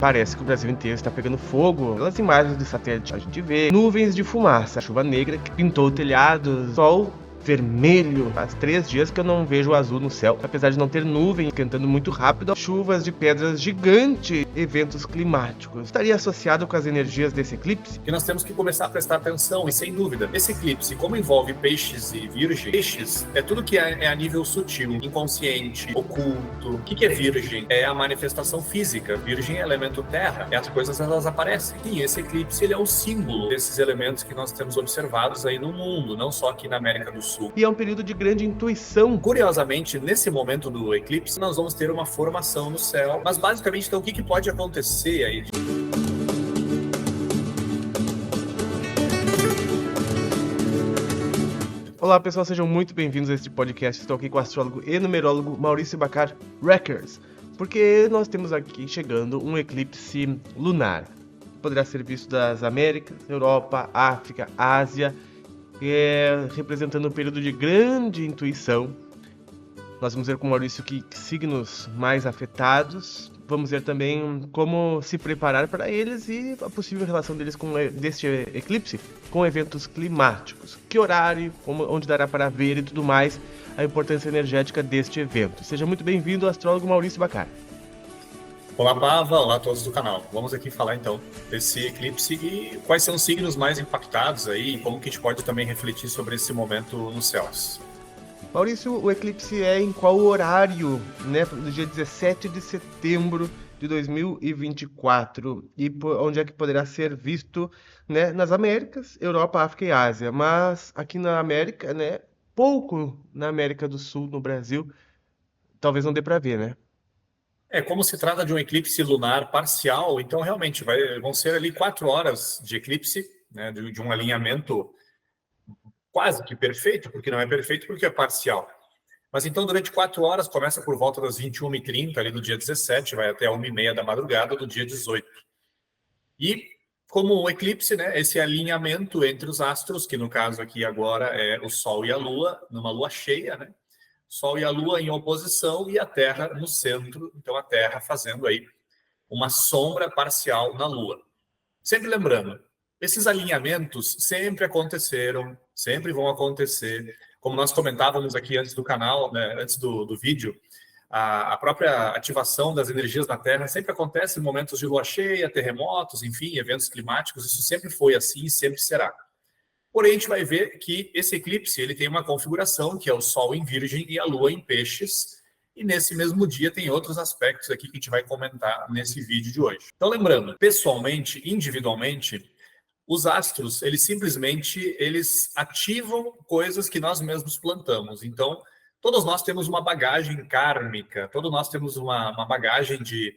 Parece que o Brasil inteiro está pegando fogo. Pelas imagens do satélite a gente vê nuvens de fumaça, chuva negra que pintou o telhado, sol vermelho. Faz 3 dias que eu não vejo o azul no céu, apesar de não ter nuvem, esquentando muito rápido, chuvas de pedras gigantes, eventos climáticos. Estaria associado com as energias desse eclipse? Que nós temos que começar a prestar atenção, e sem dúvida, esse eclipse, como envolve peixes e virgem, peixes é tudo que é a nível sutil, inconsciente, oculto. O que é virgem? É a manifestação física. Virgem é elemento terra, as coisas elas aparecem. E esse eclipse ele é um símbolo desses elementos que nós temos observados aí no mundo, não só aqui na América do Sul. E é um período de grande intuição. Curiosamente, nesse momento do eclipse, nós vamos ter uma formação no céu, mas basicamente, então, o que pode acontecer aí? Olá pessoal, sejam muito bem-vindos a este podcast. Estou aqui com o astrólogo e numerólogo Maurício Bacar Reckers, porque nós temos aqui chegando um eclipse lunar. Poderá ser visto das Américas, Europa, África, Ásia, representando um período de grande intuição. Nós vamos ver com o Maurício que signos mais afetados, vamos ver também como se preparar para eles e a possível relação deles deste eclipse com eventos climáticos, que horário, onde dará para ver e tudo mais, a importância energética deste evento. Seja muito bem-vindo, astrólogo Maurício Bacar. Olá, Pava, olá a todos do canal. Vamos aqui falar então desse eclipse e quais são os signos mais impactados aí e como que a gente pode também refletir sobre esse momento nos céus. Maurício, o eclipse é em qual horário, né? No dia 17 de setembro de 2024. E onde é que poderá ser visto, né? Nas Américas, Europa, África e Ásia. Mas aqui na América, né? Pouco na América do Sul, no Brasil, talvez não dê para ver, né? Como se trata de um eclipse lunar parcial, então realmente vão ser ali 4 horas de eclipse, né? De um alinhamento quase que perfeito, porque não é perfeito porque é parcial. Mas então, durante 4 horas, começa por volta das 21h30, ali do dia 17, vai até 1h30 da madrugada do dia 18. E como o eclipse, né, esse alinhamento entre os astros, que no caso aqui agora é o Sol e a Lua, numa lua cheia, né? Sol e a Lua em oposição e a Terra no centro, então a Terra fazendo aí uma sombra parcial na Lua. Sempre lembrando, esses alinhamentos sempre aconteceram, sempre vão acontecer. Como nós comentávamos aqui antes do canal, né, antes do vídeo, a própria ativação das energias na Terra sempre acontece em momentos de lua cheia, terremotos, enfim, eventos climáticos. Isso sempre foi assim e sempre será. Porém, a gente vai ver que esse eclipse ele tem uma configuração que é o Sol em Virgem e a Lua em Peixes. E nesse mesmo dia tem outros aspectos aqui que a gente vai comentar nesse vídeo de hoje. Então, lembrando, pessoalmente, individualmente, os astros, eles simplesmente ativam coisas que nós mesmos plantamos. Então, todos nós temos uma bagagem kármica, todos nós temos uma bagagem de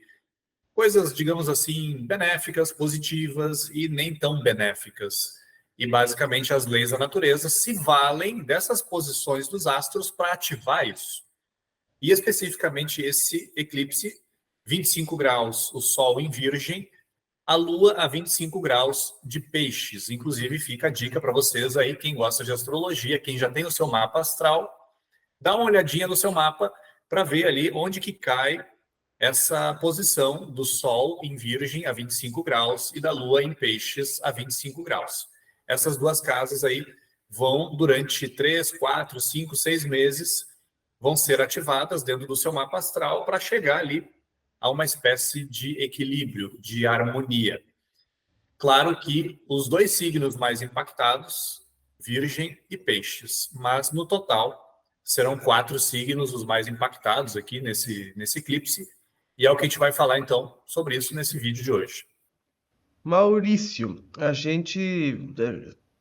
coisas, digamos assim, benéficas, positivas e nem tão benéficas. E, basicamente, as leis da natureza se valem dessas posições dos astros para ativar isso. E, especificamente, esse eclipse, 25 graus, o Sol em Virgem, a Lua a 25 graus de Peixes. Inclusive, fica a dica para vocês aí, quem gosta de astrologia, quem já tem o seu mapa astral, dá uma olhadinha no seu mapa para ver ali onde que cai essa posição do Sol em Virgem a 25 graus e da Lua em Peixes a 25 graus. Essas duas casas aí vão, durante 3, 4, 5, 6 meses, vão ser ativadas dentro do seu mapa astral para chegar ali a uma espécie de equilíbrio, de harmonia. Claro que os 2 signos mais impactados, Virgem e Peixes, mas no total serão 4 signos os mais impactados aqui nesse eclipse, e é o que a gente vai falar então sobre isso nesse vídeo de hoje. Maurício, a gente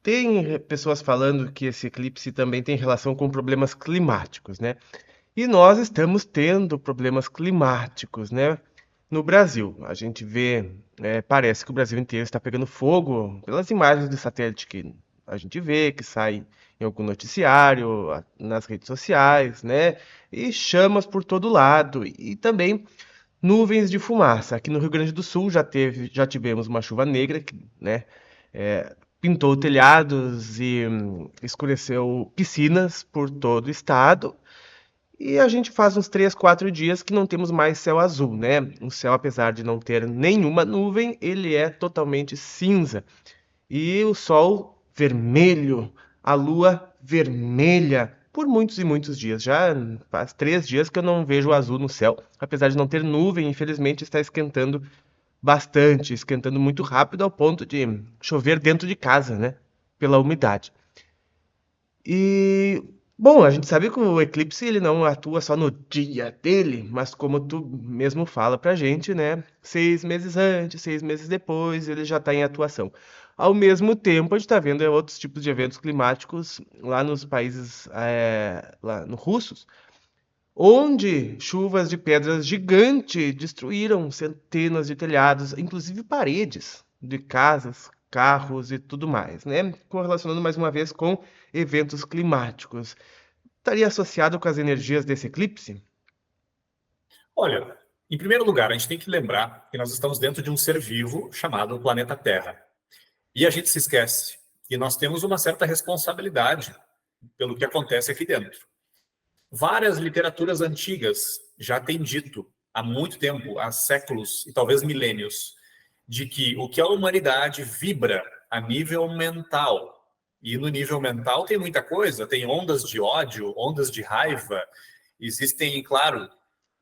tem pessoas falando que esse eclipse também tem relação com problemas climáticos, né? E nós estamos tendo problemas climáticos, né? No Brasil, a gente vê, parece que o Brasil inteiro está pegando fogo pelas imagens do satélite que a gente vê, que sai em algum noticiário, nas redes sociais, né? E chamas por todo lado. E também nuvens de fumaça. Aqui no Rio Grande do Sul já tivemos uma chuva negra, que, né? Pintou telhados e escureceu piscinas por todo o estado. E a gente faz uns 3, 4 dias que não temos mais céu azul, né? O céu, apesar de não ter nenhuma nuvem, ele é totalmente cinza. E o sol vermelho, a lua vermelha, por muitos e muitos dias. Já faz 3 dias que eu não vejo o azul no céu. Apesar de não ter nuvem, infelizmente está esquentando bastante, esquentando muito rápido ao ponto de chover dentro de casa, né? Pela umidade. E, bom, a gente sabe que o eclipse ele não atua só no dia dele, mas como tu mesmo fala pra gente, né? 6 meses antes, 6 meses depois, ele já está em atuação. Ao mesmo tempo, a gente está vendo outros tipos de eventos climáticos lá nos países lá no russos, onde chuvas de pedras gigantes destruíram centenas de telhados, inclusive paredes de casas, carros e tudo mais, né? Correlacionando mais uma vez com eventos climáticos. Estaria associado com as energias desse eclipse? Olha, em primeiro lugar, a gente tem que lembrar que nós estamos dentro de um ser vivo chamado planeta Terra. E a gente se esquece que nós temos uma certa responsabilidade pelo que acontece aqui dentro. Várias literaturas antigas já têm dito há muito tempo, há séculos e talvez milênios, de que o que a humanidade vibra a nível mental, e no nível mental tem muita coisa, tem ondas de ódio, ondas de raiva, existem, claro,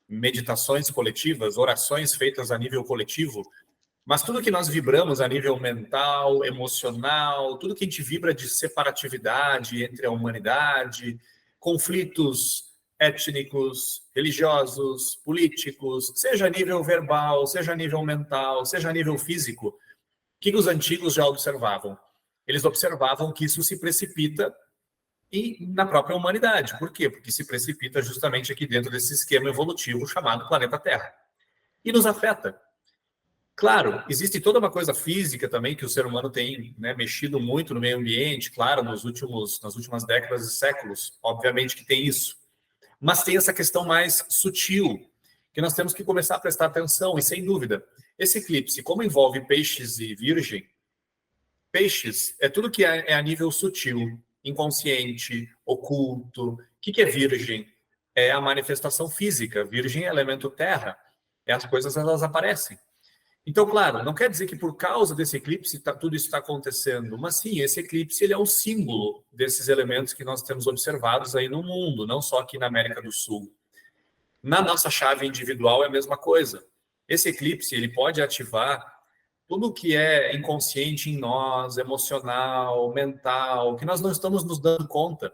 meditações coletivas, orações feitas a nível coletivo, mas tudo que nós vibramos a nível mental, emocional, tudo que a gente vibra de separatividade entre a humanidade, conflitos étnicos, religiosos, políticos, seja a nível verbal, seja a nível mental, seja a nível físico, o que os antigos já observavam? Eles observavam que isso se precipita e na própria humanidade. Por quê? Porque se precipita justamente aqui dentro desse esquema evolutivo chamado planeta Terra. E nos afeta. Claro, existe toda uma coisa física também que o ser humano tem, né, mexido muito no meio ambiente, claro, nas últimas décadas e séculos, obviamente que tem isso. Mas tem essa questão mais sutil, que nós temos que começar a prestar atenção, e sem dúvida, esse eclipse, como envolve peixes e virgem, peixes é tudo que é a nível sutil, inconsciente, oculto. O que é virgem? É a manifestação física. Virgem é elemento terra. É as coisas, elas aparecem. Então, claro, não quer dizer que por causa desse eclipse tudo isso está acontecendo, mas sim, esse eclipse ele é um símbolo desses elementos que nós temos observados aí no mundo, não só aqui na América do Sul. Na nossa chave individual é a mesma coisa. Esse eclipse ele pode ativar tudo o que é inconsciente em nós, emocional, mental, que nós não estamos nos dando conta,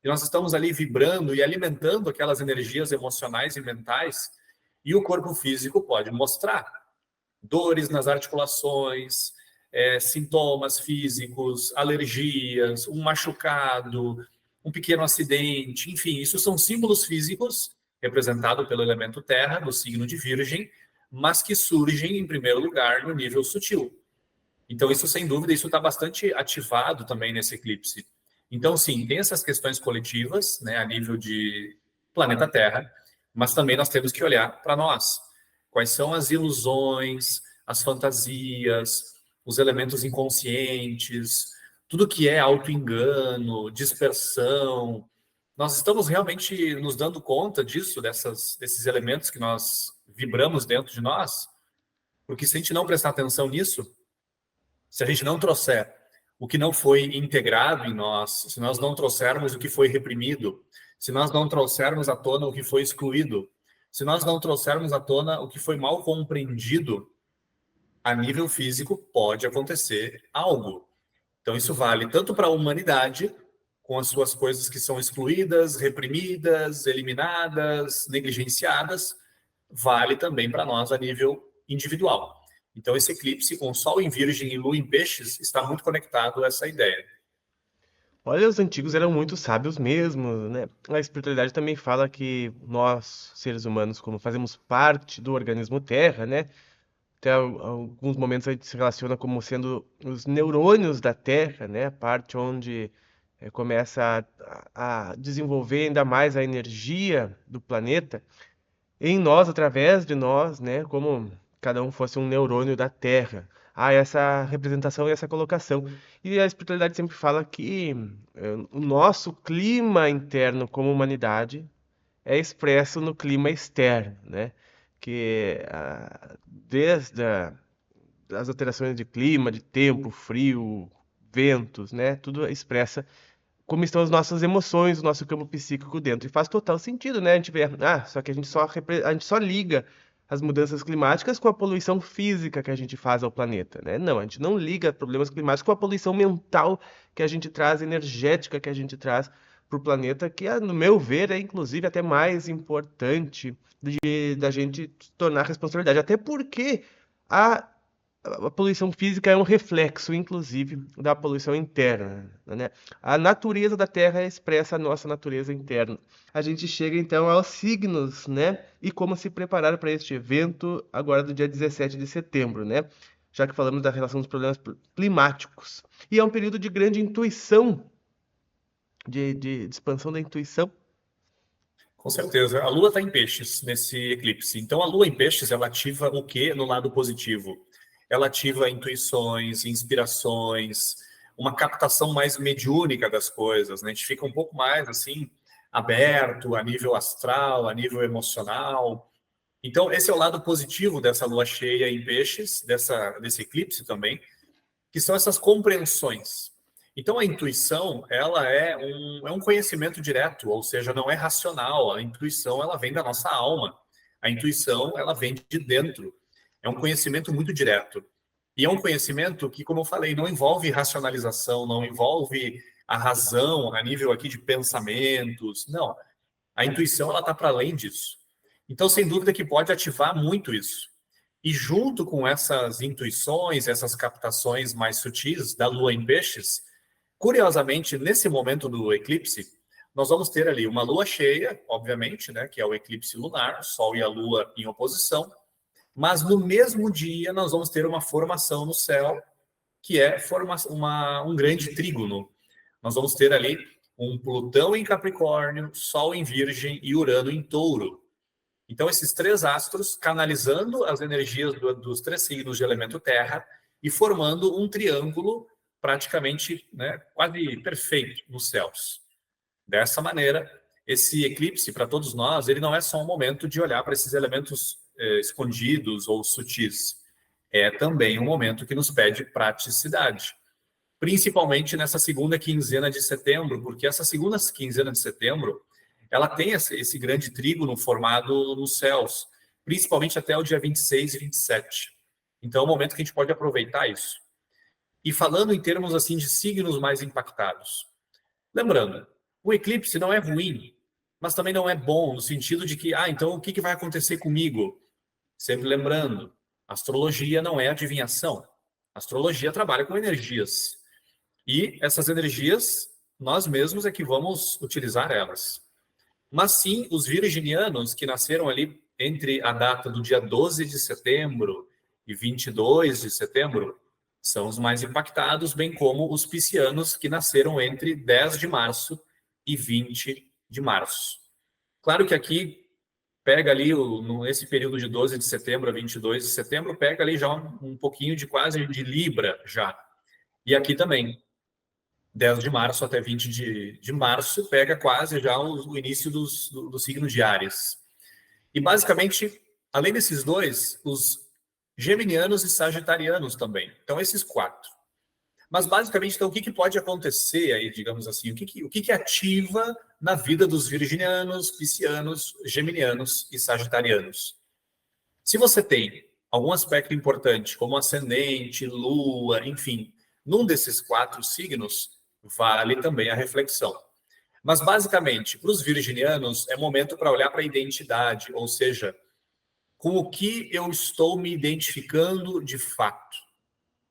que nós estamos ali vibrando e alimentando aquelas energias emocionais e mentais, e o corpo físico pode mostrar dores nas articulações, sintomas físicos, alergias, um machucado, um pequeno acidente, enfim, isso são símbolos físicos representados pelo elemento terra, do signo de Virgem, mas que surgem em primeiro lugar no nível sutil. Então isso, sem dúvida, isso está bastante ativado também nesse eclipse. Então, sim, tem essas questões coletivas, né, a nível de planeta Terra, mas também nós temos que olhar para nós. Quais são as ilusões, as fantasias, os elementos inconscientes, tudo que é auto-engano, dispersão. Nós estamos realmente nos dando conta disso, desses elementos que nós vibramos dentro de nós? Porque se a gente não prestar atenção nisso, se a gente não trouxer o que não foi integrado em nós, se nós não trouxermos o que foi reprimido, se nós não trouxermos à tona o que foi excluído, se nós não trouxermos à tona o que foi mal compreendido, a nível físico pode acontecer algo. Então isso vale tanto para a humanidade, com as suas coisas que são excluídas, reprimidas, eliminadas, negligenciadas, vale também para nós a nível individual. Então esse eclipse com Sol em Virgem e Lua em Peixes está muito conectado a essa ideia. Olha, os antigos eram muito sábios mesmo, né? A espiritualidade também fala que nós, seres humanos, como fazemos parte do organismo Terra, né? Até alguns momentos a gente se relaciona como sendo os neurônios da Terra, né? A parte onde começa a desenvolver ainda mais a energia do planeta em nós, através de nós, né? Como cada um fosse um neurônio da Terra. Há essa representação e essa colocação. E a espiritualidade sempre fala que o nosso clima interno como humanidade é expresso no clima externo, né? Que desde as alterações de clima, de tempo, frio, ventos, né? Tudo expressa como estão as nossas emoções, o nosso campo psíquico dentro. E faz total sentido, né? A gente vê, só que a gente só liga as mudanças climáticas com a poluição física que a gente faz ao planeta, né? Não, a gente não liga problemas climáticos com a poluição mental que a gente traz, energética que a gente traz para o planeta, que, no meu ver, é inclusive até mais importante da gente tornar responsabilidade. Até porque a a poluição física é um reflexo, inclusive, da poluição interna, né? A natureza da Terra expressa a nossa natureza interna. A gente chega então aos signos, né? E como se preparar para este evento agora do dia 17 de setembro, né? Já que falamos da relação dos problemas climáticos. E é um período de grande intuição, de expansão da intuição. Com certeza. A Lua está em peixes nesse eclipse. Então, a Lua em peixes, ela ativa o quê no lado positivo? Ela ativa intuições, inspirações, uma captação mais mediúnica das coisas, né? A gente fica um pouco mais, assim, aberto a nível astral, a nível emocional. Então, esse é o lado positivo dessa Lua cheia em peixes, desse eclipse também, que são essas compreensões. Então, a intuição, ela é um conhecimento direto, ou seja, não é racional. A intuição, ela vem da nossa alma. A intuição, ela vem de dentro. É um conhecimento muito direto. E é um conhecimento que, como eu falei, não envolve racionalização, não envolve a razão a nível aqui de pensamentos. Não. A intuição, ela está para além disso. Então, sem dúvida que pode ativar muito isso. E junto com essas intuições, essas captações mais sutis da Lua em peixes, curiosamente, nesse momento do eclipse, nós vamos ter ali uma lua cheia, obviamente, né, que é o eclipse lunar, o Sol e a Lua em oposição, mas no mesmo dia nós vamos ter uma formação no céu, que é um grande trígono. Nós vamos ter ali um Plutão em Capricórnio, Sol em Virgem e Urano em Touro. Então, esses três astros canalizando as energias dos três signos de elemento terra e formando um triângulo praticamente, né, quase perfeito nos céus. Dessa maneira, esse eclipse, para todos nós, ele não é só um momento de olhar para esses elementos escondidos ou sutis. É também um momento que nos pede praticidade. Principalmente nessa segunda quinzena de setembro, porque essa segunda quinzena de setembro ela tem esse grande trígono formado nos céus, principalmente até o dia 26 e 27. Então é um momento que a gente pode aproveitar isso. E falando em termos assim de signos mais impactados. Lembrando, o eclipse não é ruim, mas também não é bom, no sentido de que, então o que vai acontecer comigo? Sempre lembrando, astrologia não é adivinhação. Astrologia trabalha com energias. E essas energias, nós mesmos é que vamos utilizar elas. Mas sim, os virginianos que nasceram ali entre a data do dia 12 de setembro e 22 de setembro são os mais impactados, bem como os piscianos que nasceram entre 10 de março e 20 de março. Claro que aqui pega ali, nesse período de 12 de setembro a 22 de setembro, pega ali já um pouquinho de quase de Libra já. E aqui também, 10 de março até 20 de março, pega quase já o início do signo de Áries. E basicamente, além desses dois, os geminianos e sagitarianos também. Então, esses quatro. Mas basicamente, então, o que pode acontecer aí, digamos assim? O que ativa na vida dos virginianos, piscianos, geminianos e sagitarianos? Se você tem algum aspecto importante, como ascendente, lua, enfim, num desses quatro signos, vale também a reflexão. Mas, basicamente, para os virginianos, é momento para olhar para a identidade, ou seja, com o que eu estou me identificando de fato.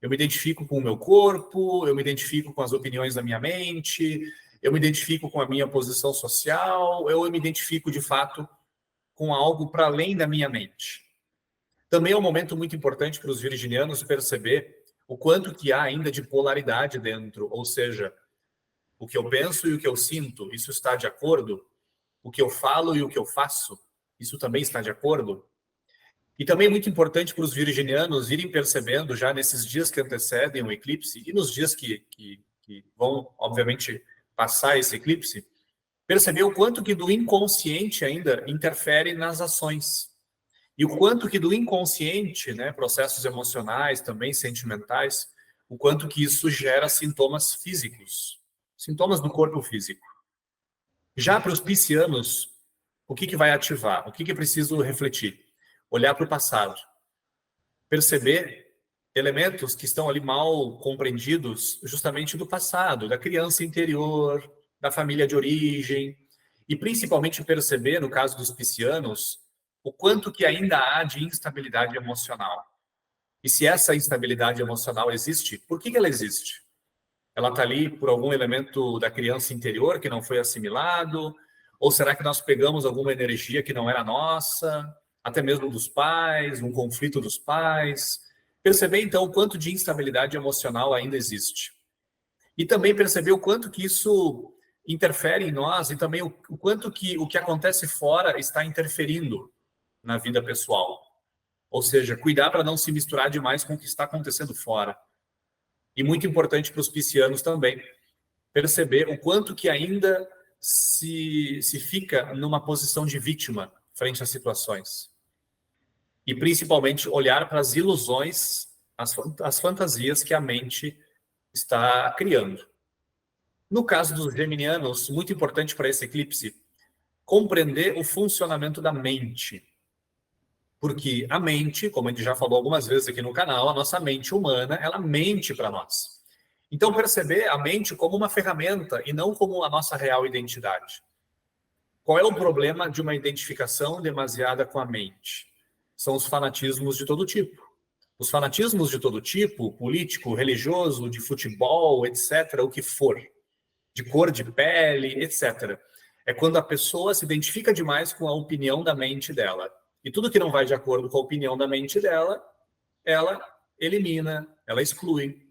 Eu me identifico com o meu corpo, eu me identifico com as opiniões da minha mente, eu me identifico com a minha posição social, eu me identifico, de fato, com algo para além da minha mente. Também é um momento muito importante para os virginianos perceber o quanto que há ainda de polaridade dentro, ou seja, o que eu penso e o que eu sinto, isso está de acordo? O que eu falo e o que eu faço, isso também está de acordo? E também é muito importante para os virginianos irem percebendo já nesses dias que antecedem o eclipse e nos dias que vão, obviamente, passar esse eclipse, Perceber o quanto que do inconsciente ainda interfere nas ações. E o quanto que do inconsciente, né, processos emocionais, também sentimentais, o quanto que isso gera sintomas físicos, sintomas do corpo físico. Já para os piscianos, o que vai ativar? O que é preciso refletir? Olhar para o passado. Perceber elementos que estão ali mal compreendidos justamente do passado, da criança interior, da família de origem, e principalmente perceber, no caso dos piscianos, o quanto que ainda há de instabilidade emocional. E se essa instabilidade emocional existe, por que ela existe? Ela está ali por algum elemento da criança interior que não foi assimilado? Ou será que nós pegamos alguma energia que não era nossa? Até mesmo dos pais, um conflito dos pais? Perceber, então, o quanto de instabilidade emocional ainda existe. E também perceber o quanto que isso interfere em nós e também o quanto que o que acontece fora está interferindo na vida pessoal. Ou seja, cuidar para não se misturar demais com o que está acontecendo fora. E muito importante para os piscianos também, perceber o quanto que ainda se fica numa posição de vítima frente às situações. E principalmente olhar para as ilusões, as fantasias que a mente está criando. No caso dos geminianos, muito importante para esse eclipse, compreender o funcionamento da mente. Porque a mente, como a gente já falou algumas vezes aqui no canal, a nossa mente humana, ela mente para nós. Então, perceber a mente como uma ferramenta e não como a nossa real identidade. Qual é o problema de uma identificação demasiada com a mente? São os fanatismos de todo tipo. Os fanatismos de todo tipo, político, religioso, de futebol, etc., o que for, de cor de pele, etc. É quando a pessoa se identifica demais com a opinião da mente dela. E tudo que não vai de acordo com a opinião da mente dela, ela elimina, ela exclui.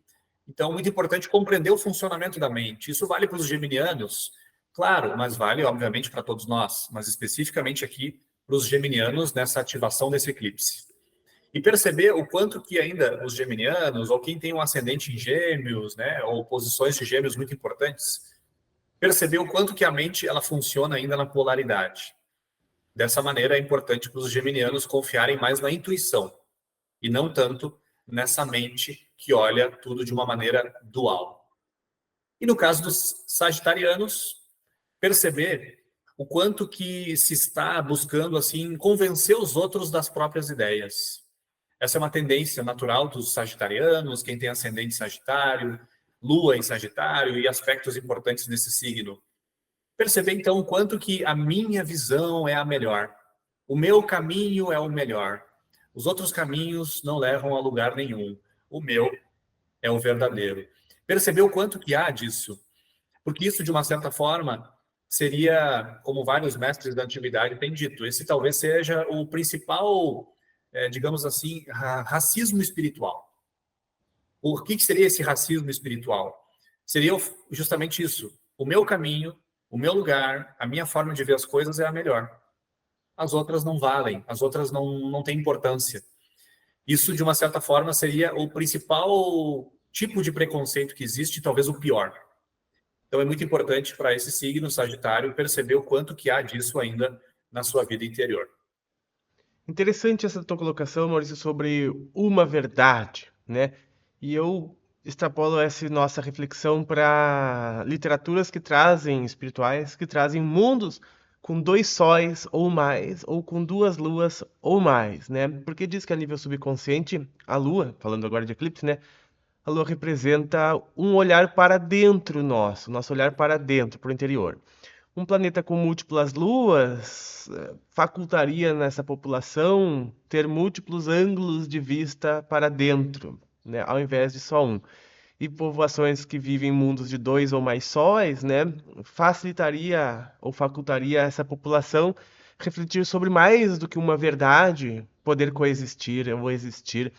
Então, muito importante compreender o funcionamento da mente. Isso vale para os geminianos, claro, mas vale, obviamente, para todos nós, mas especificamente aqui para os geminianos nessa ativação desse eclipse. E perceber o quanto que ainda os geminianos, ou quem tem um ascendente em gêmeos, né, ou posições de gêmeos muito importantes, perceber o quanto que a mente ela funciona ainda na polaridade. Dessa maneira, é importante para os geminianos confiarem mais na intuição e não tanto nessa mente que olha tudo de uma maneira dual. E no caso dos sagitarianos, perceber o quanto que se está buscando assim convencer os outros das próprias ideias. Essa é uma tendência natural dos sagitarianos, quem tem ascendente sagitário, lua em sagitário e aspectos importantes nesse signo. Perceber então o quanto que a minha visão é a melhor. O meu caminho é o melhor. Os outros caminhos não levam a lugar nenhum. O meu é o verdadeiro. Perceber o quanto que há disso. Porque isso, de uma certa forma, seria, como vários mestres da antiguidade têm dito, esse talvez seja o principal, digamos assim, racismo espiritual. O que seria esse racismo espiritual? Seria justamente isso. O meu caminho, o meu lugar, a minha forma de ver as coisas é a melhor. As outras não valem, as outras não têm importância. Isso, de uma certa forma, seria o principal tipo de preconceito que existe, talvez o pior. Então, é muito importante para esse signo sagitário perceber o quanto que há disso ainda na sua vida interior. Interessante essa tua colocação, Maurício, sobre uma verdade, né? E eu extrapolo essa nossa reflexão para literaturas que trazem, espirituais, que trazem mundos com dois sóis ou mais, ou com duas luas ou mais, né? Porque diz que a nível subconsciente, a lua, falando agora de eclipse, né? A lua representa um olhar para dentro nosso olhar para dentro, para o interior. Um planeta com múltiplas luas facultaria nessa população ter múltiplos ângulos de vista para dentro, né, ao invés de só um. E povoações que vivem em mundos de dois ou mais sóis, né, facilitaria ou facultaria essa população refletir sobre mais do que uma verdade, poder coexistir ou existir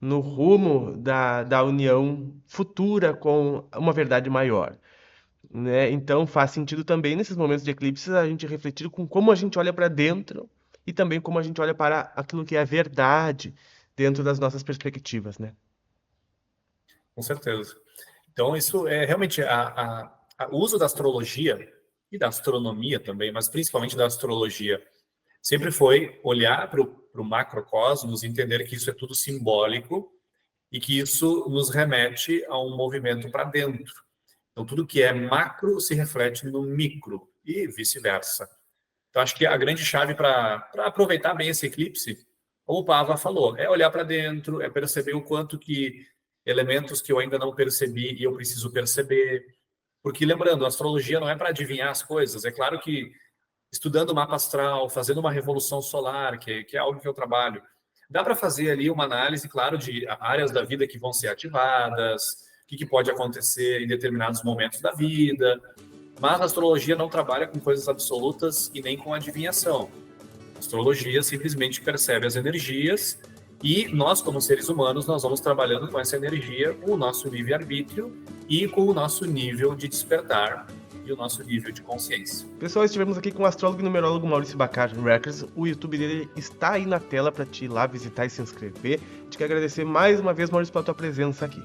no rumo da união futura com uma verdade maior, né? Então faz sentido também nesses momentos de eclipse a gente refletir com como a gente olha para dentro e também como a gente olha para aquilo que é a verdade dentro das nossas perspectivas, né? Com certeza. Então, isso é realmente o uso da astrologia e da astronomia também, mas principalmente da astrologia, sempre foi olhar para o macrocosmos, entender que isso é tudo simbólico e que isso nos remete a um movimento para dentro. Então, tudo que é macro se reflete no micro e vice-versa. Então, acho que a grande chave para aproveitar bem esse eclipse, como o Pava falou, é olhar para dentro, é perceber o quanto que elementos que eu ainda não percebi e eu preciso perceber. Porque, lembrando, a astrologia não é para adivinhar as coisas. É claro que estudando o mapa astral, fazendo uma revolução solar, que é algo que eu trabalho, dá para fazer ali uma análise, claro, de áreas da vida que vão ser ativadas, o que pode acontecer em determinados momentos da vida. Mas a astrologia não trabalha com coisas absolutas e nem com adivinhação. A astrologia simplesmente percebe as energias e nós, como seres humanos, nós vamos trabalhando com essa energia, com o nosso livre-arbítrio e com o nosso nível de despertar e o nosso nível de consciência. Pessoal, estivemos aqui com o astrólogo e numerólogo Maurício Baccar Records. O YouTube dele está aí na tela para te ir lá visitar e se inscrever. Te quero agradecer mais uma vez, Maurício, pela tua presença aqui.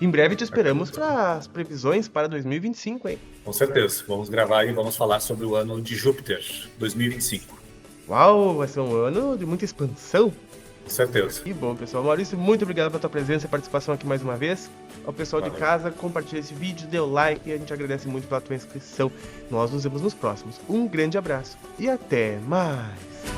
Em breve te esperamos para as previsões para 2025, hein? Com certeza. Vamos gravar e vamos falar sobre o ano de Júpiter, 2025. Uau, vai ser um ano de muita expansão. Com certeza. Que bom, pessoal. Maurício, muito obrigado pela tua presença e participação aqui mais uma vez. Ao pessoal de casa, compartilha esse vídeo, dê o like e a gente agradece muito pela tua inscrição. Nós nos vemos nos próximos. Um grande abraço e até mais!